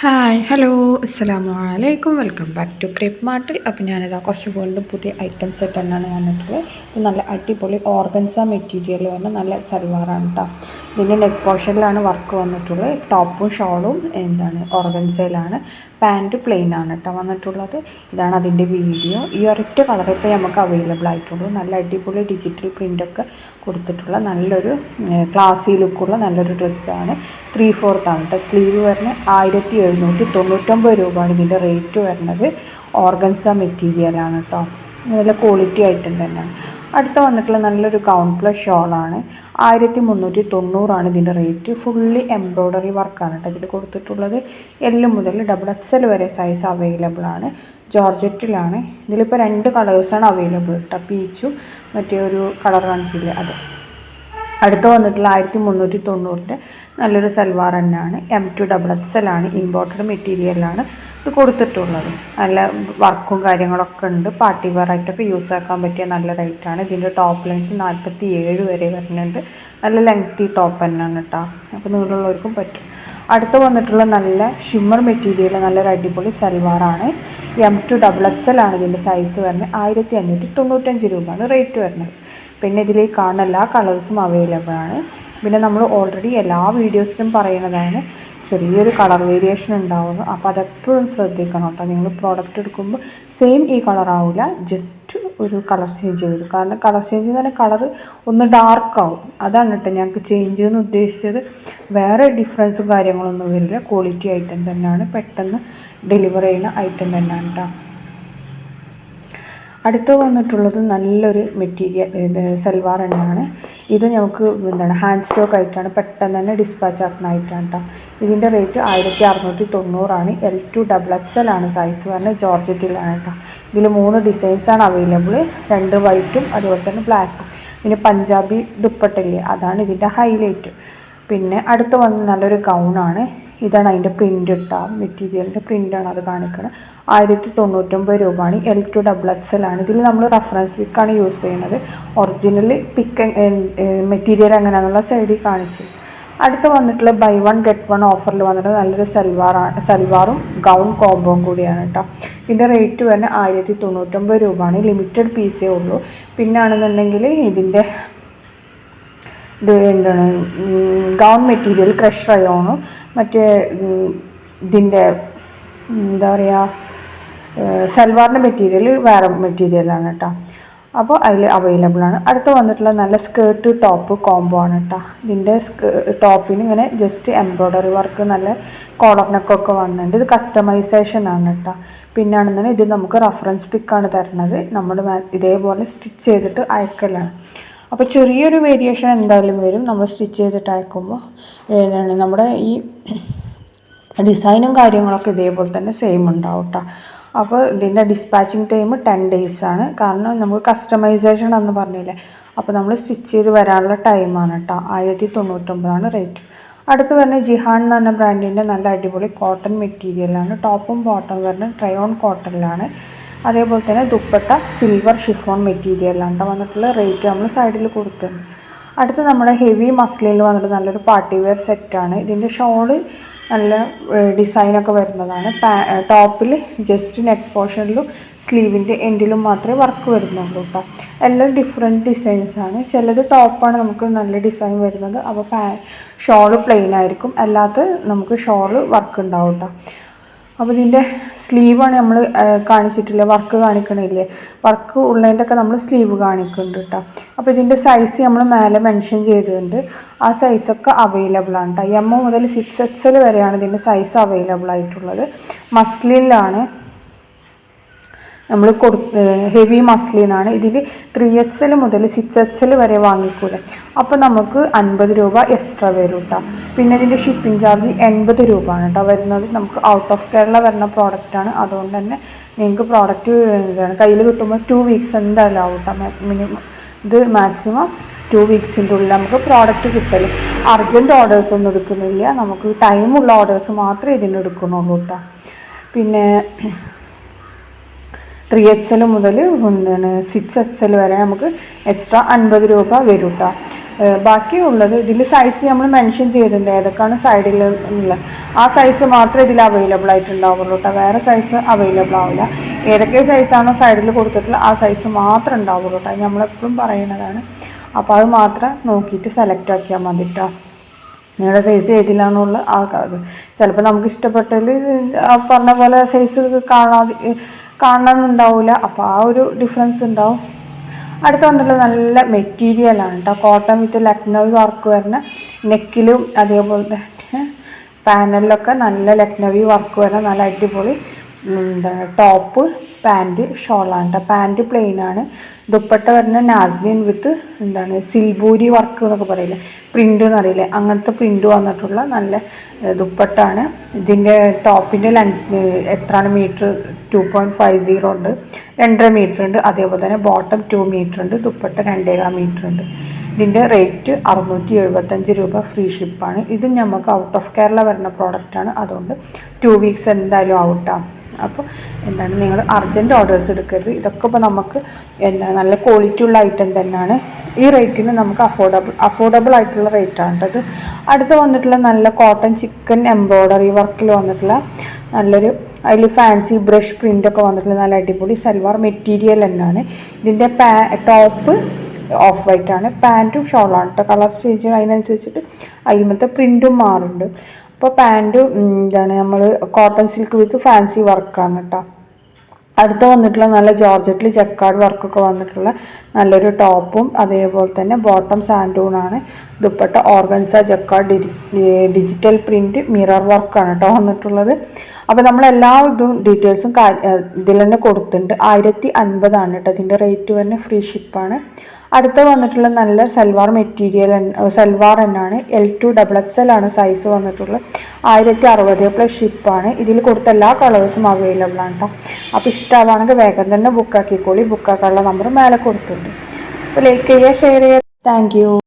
Hi hello അസ്സലാമു അലൈക്കും welcome back to ക്രിപ്പ് മാർട്ടിൽ. അപ്പോൾ ഞാനിതാ കുറച്ച് വീണ്ടും പുതിയ ഐറ്റംസ് ആയിട്ട് തന്നെയാണ് വന്നിട്ടുള്ളത്. ഇത് നല്ല അടിപൊളി ഓർഗൻസ മെറ്റീരിയൽ പറഞ്ഞാൽ നല്ല സൽവാറാണ് കേട്ടോ. ഇതിൻ്റെ നെക്ക് പോർഷനിലാണ് വർക്ക് വന്നിട്ടുള്ളത്. ടോപ്പും ഷോളും ഓർഗൻസയിലാണ്. പാൻറ്റ് പ്ലെയിൻ ആണ് കേട്ടോ വന്നിട്ടുള്ളത്. ഇതാണ് അതിൻ്റെ വീഡിയോ. ഈ ഒരൊറ്റ കളർ ഇപ്പോൾ നമുക്ക് അവൈലബിൾ ആയിട്ടുള്ളൂ. നല്ല അടിപൊളി ഡിജിറ്റൽ പ്രിൻ്റൊക്കെ കൊടുത്തിട്ടുള്ള നല്ലൊരു ക്ലാസി ലുക്കുള്ള നല്ലൊരു ഡ്രസ്സാണ്. 3/4 ആണ് കേട്ടോ. സ്ലീവ് വരുന്നത് 1799 രൂപയാണ് ഇതിൻ്റെ റേറ്റ് വരുന്നത്. ഓർഗൻസ മെറ്റീരിയലാണ് കേട്ടോ. നല്ല ക്വാളിറ്റി ഐറ്റം തന്നെയാണ്. അടുത്ത വന്നിട്ടുള്ള നല്ലൊരു ഗൗൺ പ്ലസ് ഷോളാണ്. 1390 ഇതിൻ്റെ റേറ്റ്. ഫുള്ളി എംബ്രോയ്ഡറി വർക്കാണ് കേട്ടോ ഇതിൽ കൊടുത്തിട്ടുള്ളത്. എൽ മുതൽ XXL വരെ സൈസ് അവൈലബിൾ ആണ്. ജോർജറ്റിലാണ്. ഇതിലിപ്പോൾ 2 കളേഴ്സാണ് അവൈലബിൾ കേട്ടോ. പീച്ചും മറ്റേ ഒരു കളർ കാണിച്ചില്ലേ അത്. അടുത്ത് വന്നിട്ടുള്ള 1390 നല്ലൊരു സൽവാർ തന്നെയാണ്. M2XXL ആണ്. ഇമ്പോർട്ടഡ് മെറ്റീരിയലാണ് ഇത് കൊടുത്തിട്ടുള്ളത്. നല്ല വർക്കും കാര്യങ്ങളൊക്കെ ഉണ്ട്. പാർട്ടി വെയർ ആയിട്ടൊക്കെ യൂസ് ആക്കാൻ പറ്റിയ നല്ല റേറ്റാണ്. ഇതിൻ്റെ ടോപ്പ് ലെങ്ത്ത് 47 വരെ വരുന്നുണ്ട്. നല്ല ലെങ്ത്തി ടോപ്പ് തന്നെയാണ് കേട്ടോ. അപ്പോൾ നീളമുള്ളവർക്കും പറ്റും. അടുത്ത് വന്നിട്ടുള്ള നല്ല ഷിമ്മർ മെറ്റീരിയൽ നല്ലൊരു അടിപൊളി സൽവാറാണ്. M2XXL ആണ് ഇതിൻ്റെ സൈസ് വരുന്നത്. 1595 രൂപയാണ് റേറ്റ് വരുന്നത്. പിന്നെ ഇതിലേക്ക് കാണുന്ന എല്ലാ കളേഴ്സും അവൈലബിൾ ആണ്. പിന്നെ നമ്മൾ ഓൾറെഡി എല്ലാ വീഡിയോസിലും പറയുന്നതാണ് ചെറിയൊരു കളർ വേരിയേഷൻ ഉണ്ടാവുന്നു. അപ്പോൾ അതെപ്പോഴും ശ്രദ്ധിക്കണം കേട്ടോ. നിങ്ങൾ പ്രോഡക്റ്റ് എടുക്കുമ്പോൾ സെയിം ഈ കളർ ആവില്ല, ജസ്റ്റ് ഒരു കളർ ചേഞ്ച് വരും. കാരണം കളർ ചേഞ്ച് എന്ന് പറഞ്ഞാൽ കളർ ഒന്ന് ഡാർക്കാവും. അതാണ് കേട്ടോ ഞങ്ങൾക്ക് ചേഞ്ച് എന്ന് ഉദ്ദേശിച്ചത്. വേറെ ഡിഫറൻസും കാര്യങ്ങളൊന്നും വരില്ല. ക്വാളിറ്റി ഐറ്റം തന്നെയാണ്. പെട്ടെന്ന് ഡെലിവർ ചെയ്യുന്ന ഐറ്റം തന്നെയാണ് കേട്ടോ. അടുത്ത് വന്നിട്ടുള്ളത് നല്ലൊരു മെറ്റീരിയൽ സൽവാർ തന്നെയാണ്. ഇത് നമുക്ക് ഹാൻഡ് സ്റ്റോക്ക് ആയിട്ടാണ്. പെട്ടെന്ന് തന്നെ ഡിസ്പാച്ച് ആക്കുന്ന ആയിട്ടാണ് കേട്ടോ. ഇതിൻ്റെ റേറ്റ് 1690 L2XXL ആണ് സൈസ് പറഞ്ഞത്. ജോർജറ്റിലാണ് കേട്ടോ. ഇതിൽ 3 ഡിസൈൻസാണ് അവൈലബിൾ. 2 വൈറ്റും അതുപോലെ തന്നെ ബ്ലാക്കും. പിന്നെ പഞ്ചാബി ദുപ്പട്ടില്ലേ, അതാണ് ഇതിൻ്റെ ഹൈലൈറ്റ്. പിന്നെ അടുത്ത് വന്ന് നല്ലൊരു ഗൗണാണ്. ഇതാണ് അതിൻ്റെ പ്രിൻ്റ് ഇട്ട മെറ്റീരിയലിൻ്റെ പ്രിൻ്റാണ് അത് കാണിക്കുന്നത്. 1099 രൂപയാണ്. L2XXL ആണ്. ഇതിൽ നമ്മൾ റെഫറൻസ് പിക്കാണ് യൂസ് ചെയ്യുന്നത്. ഒറിജിനൽ പിക്ക് മെറ്റീരിയൽ എങ്ങനെയാണെന്നുള്ള സൈഡിൽ കാണിച്ചു. അടുത്ത് വന്നിട്ടുള്ള ബൈ 1 ഗെറ്റ് 1 ഓഫറിൽ വന്നിട്ട് നല്ലൊരു സൽവാറും ഗൗൺ കോംബോയും കൂടിയാണ് കേട്ടോ. ഇതിൻ്റെ റേറ്റ് തന്നെ 1099 രൂപയാണ്. ലിമിറ്റഡ് പീസേ ഉള്ളൂ. പിന്നാണെന്നുണ്ടെങ്കിൽ ഇതിൻ്റെ ഗൗൺ മെറ്റീരിയൽ ക്രഷ് റയോണും മറ്റേ ഇതിൻ്റെ എന്താ പറയുക സൽവാറിൻ്റെ മെറ്റീരിയൽ വേറെ മെറ്റീരിയലാണ് കേട്ടോ. അപ്പോൾ അതിൽ അവൈലബിൾ ആണ്. അടുത്ത് വന്നിട്ടുള്ള നല്ല സ്കേർട്ട് ടോപ്പ് കോംബോ ആണ് കേട്ടോ. ഇതിൻ്റെ ടോപ്പിന് ഇങ്ങനെ ജസ്റ്റ് എംബ്രോയ്ഡറി വർക്ക് നല്ല കോളർ നെക്കൊക്കെ വന്നിട്ടുണ്ട്. ഇത് കസ്റ്റമൈസേഷൻ ആണ് കേട്ടോ. പിന്നാണെന്നുണ്ടെങ്കിൽ ഇത് നമുക്ക് റെഫറൻസ് പിക്കാണ് തരുന്നത്. നമ്മൾ ഇതേപോലെ സ്റ്റിച്ച് ചെയ്തിട്ട് അയക്കലാണ്. അപ്പോൾ ചെറിയൊരു വേരിയേഷൻ എന്തായാലും വരും നമ്മൾ സ്റ്റിച്ച് ചെയ്തിട്ട് അയക്കുമ്പോൾ. നമ്മുടെ ഈ ഡിസൈനും കാര്യങ്ങളൊക്കെ ഇതേപോലെ തന്നെ സെയിം ഉണ്ടാവും കേട്ടോ. അപ്പോൾ ഇതിൻ്റെ ഡിസ്പാച്ചിങ് ടൈം 10 days ആണ്. കാരണം നമുക്ക് കസ്റ്റമൈസേഷൻ എന്ന് പറഞ്ഞില്ലേ, അപ്പോൾ നമ്മൾ സ്റ്റിച്ച് ചെയ്ത് വരാനുള്ള ടൈമാണ് കേട്ടോ. 1099 റേറ്റ്. അടുത്ത് വരുന്ന ജിഹാൻ എന്ന് പറഞ്ഞ ബ്രാൻഡിൻ്റെ നല്ല അടിപൊളി കോട്ടൺ മെറ്റീരിയലാണ്. ടോപ്പും ബോട്ടം വരുന്നത് ട്രയോൺ കോട്ടണിലാണ്. അതേപോലെ തന്നെ ദുപ്പട്ട സിൽവർ ഷിഫോൺ മെറ്റീരിയലാണ് കേട്ടോ വന്നിട്ടുള്ള. റേറ്റ് നമ്മൾ സൈഡിൽ കൊടുത്തിട്ടുണ്ട്. അടുത്ത് നമ്മുടെ ഹെവി മസ്ലിനിൽ വന്നിട്ട് നല്ലൊരു പാർട്ടി വെയർ സെറ്റാണ്. ഇതിൻ്റെ ഷോള് നല്ല ഡിസൈനൊക്കെ വരുന്നതാണ്. ടോപ്പിൽ ജസ്റ്റ് നെക്ക് പോർഷനിലും സ്ലീവിൻ്റെ എൻഡിലും മാത്രമേ വർക്ക് വരുന്നുള്ളൂ കേട്ടോ. എല്ലാം ഡിഫറെൻറ്റ് ഡിസൈൻസാണ്. ചിലത് ടോപ്പാണ് നമുക്ക് നല്ല ഡിസൈൻ വരുന്നത്. അപ്പോൾ ഷോള് പ്ലെയിൻ ആയിരിക്കും. അല്ലാത്ത നമുക്ക് ഷോള് വർക്ക് ഉണ്ടാവും കേട്ടോ. അപ്പോൾ ഇതിൻ്റെ സ്ലീവാണ് നമ്മൾ കാണിച്ചിട്ടില്ല, വർക്ക് കാണിക്കണില്ലേ. വർക്ക് ഉള്ളതിൻ്റെയൊക്കെ നമ്മൾ സ്ലീവ് കാണിക്കുന്നുണ്ട് കേട്ടോ. അപ്പോൾ ഇതിൻ്റെ സൈസ് നമ്മൾ മേലെ മെൻഷൻ ചെയ്തിട്ടുണ്ട്. ആ സൈസൊക്കെ അവൈലബിൾ ആണ് കേട്ടോ. M മുതൽ 6XL വരെയാണ് ഇതിൻ്റെ സൈസ് അവൈലബിൾ ആയിട്ടുള്ളത്. മസ്ലിനിലാണ് നമ്മൾ ഹെവി മസ്ലിനാണ്. ഇതിൽ 3XL മുതൽ 6XL വരെ വാങ്ങിക്കൂലെ. അപ്പോൾ നമുക്ക് 50 രൂപ എക്സ്ട്രാ വരും കേട്ടോ. പിന്നെ ഇതിൻ്റെ ഷിപ്പിംഗ് ചാർജ് 80 രൂപയാണ് കേട്ടോ വരുന്നത്. നമുക്ക് ഔട്ട് ഓഫ് കേരള വരുന്ന പ്രോഡക്റ്റാണ്. അതുകൊണ്ട് തന്നെ നിങ്ങൾക്ക് പ്രോഡക്റ്റ് കയ്യിൽ കിട്ടുമ്പോൾ 2 weeks എന്തായാലും ആവും കേട്ടോ. മിനിമം ഇത് മാക്സിമം 2 weeksൻ്റെ ഉള്ളിൽ നമുക്ക് പ്രോഡക്റ്റ് കിട്ടൽ. അർജൻറ്റ് ഓർഡേഴ്സ് ഒന്നും എടുക്കുന്നില്ല. നമുക്ക് ടൈമുള്ള ഓർഡേഴ്സ് മാത്രമേ ഇതിന് എടുക്കുന്നുള്ളൂ കേട്ടോ. പിന്നെ 3XL മുതൽ 6XL വരെ നമുക്ക് എക്സ്ട്രാ 50 രൂപ വരും കേട്ടോ. ബാക്കിയുള്ളത് ഇതിൽ സൈസ് നമ്മൾ മെൻഷൻ ചെയ്തിട്ടുണ്ട് ഏതൊക്കെയാണ് സൈഡിലുള്ള ആ സൈസ് മാത്രമേ ഇതിൽ അവൈലബിൾ ആയിട്ടുണ്ടാവുള്ളൂ കേട്ടോ. വേറെ സൈസ് അവൈലബിൾ ആവില്ല. ഏതൊക്കെ സൈസാണോ സൈഡിൽ കൊടുത്തിട്ടുള്ള ആ സൈസ് മാത്രമേ ഉണ്ടാവുള്ളൂ കേട്ടോ. നമ്മളെപ്പോഴും പറയുന്നതാണ്. അപ്പോൾ അത് മാത്രം നോക്കിയിട്ട് സെലക്ട് ആക്കിയാൽ മതി കേട്ടോ. നിങ്ങളുടെ സൈസ് ഏതിലാണുള്ള ആ അത് ചിലപ്പോൾ നമുക്ക് ഇഷ്ടപ്പെട്ടതിൽ പറഞ്ഞ പോലെ സൈസ് കാണണമെന്നുണ്ടാവില്ല. അപ്പോൾ ആ ഒരു ഡിഫറൻസ് ഉണ്ടാവും. അടുത്ത വന്നിട്ടുള്ള നല്ല മെറ്റീരിയലാണ് കേട്ടോ. കോട്ടൺ വിത്ത് ലക്നൗ വർക്ക് വരുന്ന നെക്കിലും അതേപോലെ തന്നെ പാനലിലൊക്കെ നല്ല ലക്നൗ വർക്ക് വരുന്ന നല്ല അടിപൊളി എന്താണ് ടോപ്പ് പാൻറ്റ് ഷോളാണ് കേട്ടോ. പാൻറ്റ് പ്ലെയിനാണ്. ദുപ്പട്ട വരുന്ന നാസ്ലിൻ വിത്ത് എന്താണ് സിൽബൂരി വർക്ക് എന്നൊക്കെ പറയില്ലേ, പ്രിൻ്റ് എന്നറിയില്ലേ, അങ്ങനത്തെ പ്രിൻ്റ് വന്നിട്ടുള്ള നല്ല ദുപ്പട്ടാണ്. ഇതിൻ്റെ ടോപ്പിൻ്റെ ലെങ്ത് എത്രയാണ് മീറ്റർ 2.50 ഉണ്ട്, 2.5 മീറ്റർ ഉണ്ട്. അതേപോലെ തന്നെ ബോട്ടം 2 മീറ്റർ ഉണ്ട്. ദുപ്പട്ട 2.25 മീറ്റർ ഉണ്ട്. ഇതിൻ്റെ റേറ്റ് 675 രൂപ, ഫ്രീ ഷിപ്പാണ്. ഇത് നമുക്ക് ഔട്ട് ഓഫ് കേരള വരുന്ന പ്രോഡക്റ്റാണ്. അതുകൊണ്ട് 2 വീക്സ് എന്തായാലും ഔട്ടാണ്. അപ്പോൾ എന്താണ് നിങ്ങൾ അർജൻറ്റ് ഓർഡേഴ്സ് എടുക്കരുത്. ഇതൊക്കെ ഇപ്പോൾ നമുക്ക് എന്താണ് നല്ല ക്വാളിറ്റി ഉള്ള ഐറ്റം തന്നെയാണ്. ഈ റേറ്റിന് നമുക്ക് അഫോർഡബിൾ ആയിട്ടുള്ള റേറ്റാണ് കേട്ടത്. അടുത്ത് വന്നിട്ടുള്ള നല്ല കോട്ടൺ ചിക്കൻ എംബ്രോയ്ഡറി വർക്കിൽ വന്നിട്ടുള്ള നല്ലൊരു അതിൽ ഫാൻസി ബ്രഷ് പ്രിൻ്റൊക്കെ വന്നിട്ടുള്ള നല്ല അടിപൊളി സൽവാർ മെറ്റീരിയൽ തന്നെയാണ്. ഇതിൻ്റെ ടോപ്പ് ഓഫ് വൈറ്റ് ആണ്, പാൻറ്റും ഷോളാണ് കേട്ടോ. കളർ ചേഞ്ച് അതിനനുസരിച്ചിട്ട് അതിമത്തെ പ്രിൻറ്റും മാറുന്നുണ്ട്. അപ്പോൾ പാൻറ്റ് എന്താണ് നമ്മൾ കോട്ടൺ സിൽക്ക് വിത്ത് ഫാൻസി വർക്കാണ് കേട്ടോ. അടുത്ത് വന്നിട്ടുള്ള നല്ല ജോർജറ്റിൽ ജക്കാർഡ് വർക്കൊക്കെ വന്നിട്ടുള്ള നല്ലൊരു ടോപ്പും അതേപോലെ തന്നെ ബോട്ടം സാൻഡൂണാണ്. Dupatta organza jacquard digital print mirror വർക്കാണ് കേട്ടോ വന്നിട്ടുള്ളത്. അപ്പോൾ നമ്മളെല്ലാ ഇതും ഡീറ്റെയിൽസും ഇതിൽ തന്നെ കൊടുത്തിട്ടുണ്ട്. 1050 കേട്ടോ ഇതിൻ്റെ റേറ്റ് തന്നെ, ഫ്രീ ഷിപ്പാണ്. അടുത്ത വന്നിട്ടുള്ള നല്ല സൽവാർ മെറ്റീരിയൽ സൽവാർ തന്നെയാണ്. L2XXL ആണ് സൈസ് വന്നിട്ടുള്ളത്. 1060 പ്ലസ് ഷിപ്പാണ്. ഇതിൽ കൊടുത്ത എല്ലാ കളേഴ്സും അവൈലബിൾ ആണ് കേട്ടോ. അപ്പോൾ ഇഷ്ടമാണെങ്കിൽ വേഗം തന്നെ ബുക്കാക്കിക്കോളി. ബുക്കാക്കാനുള്ള നമ്പർ മേലെ കൊടുത്തിട്ടുണ്ട്. അപ്പോൾ ലൈക്ക് ചെയ്യുക, ഷെയർ ചെയ്യുക. Thank you.